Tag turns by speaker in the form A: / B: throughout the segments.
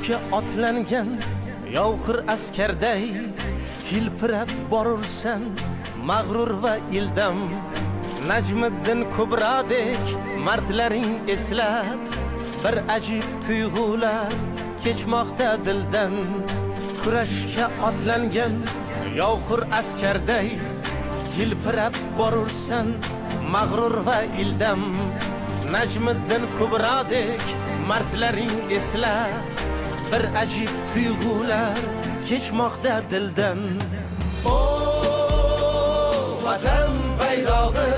A: kurashga otlangan yovxir askarday hilpirab borursan mag'rur va ildam. Najmiddin Kubrodek mardlaring eslab bir ajib tuyg'ular kechmoqda dildan. Kurashga otlangan yovxir askarday hilpirab borursan mag'rur va ildam. Najmiddin Kubrodek mardlaring eslab bir ajib tuyg'ular kechmoqda dildan. O vatan bayrog'i,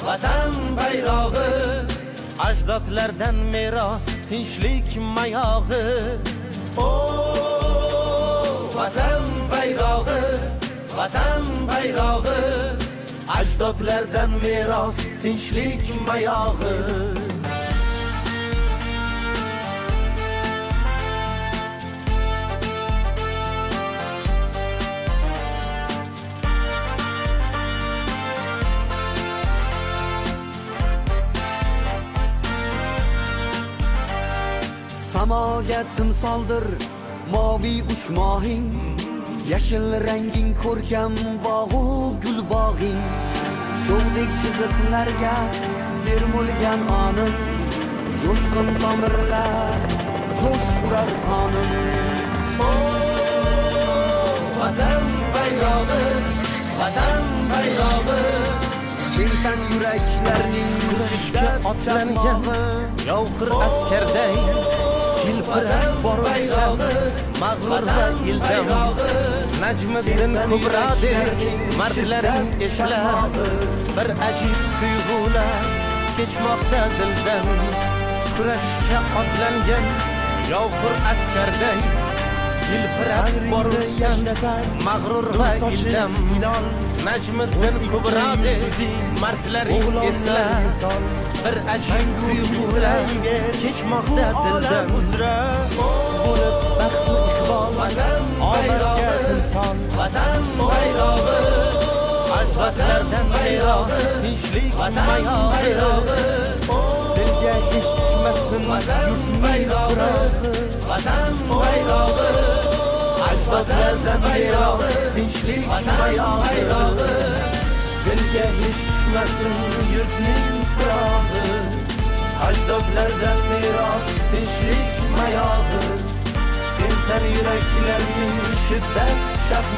A: vatan bayrog'i, ajdodlardan meros tinchlik mayog'i. O vatan bayrog'i, vatan bayrog'i, ajdodlardan meros tinchlik mayog'i.
B: Samoga timsoldir moviy ushmog'ing, yashil ranging ko'rkam bog'u gul bog'ing. Cho'g'dek chiziqlarga termulgan onim, jo'shqin tomirlar jo'sh urar qonim.
A: O vatan bayrog'i, vatan bayrog'i,
B: Inson yuraklarning kurashga
A: otlangan yovxir askarday hilpirab borursan mag'rur va ildam. Najmiddin Kubrodek mardlaring eslab bir ajib tuyg'ular kechmoqda dildan. Kurashga otlangan yovxir askarday hilpirab borursan mag'rur va ildam. Najmiddin Kubrodek mardlaring eslab bir ajib tuyg'ular kechmoqda dildan.
B: bo'lib baxt va iqbol omadga inson.
A: Vatan bayrog'i, ajdodlardan meros tinchlik mayog'i.
B: Dilga hech tushmasin
A: Vatan bayrog'i, vatan bayrog'i, ajdodlardan meros tinchlik mayog'i. Dilga hech tushmasin yurtning firog'i, ajdodlardan meros tinchlik mayog'i. Sen yuraklarning shiddat chaqmog'i.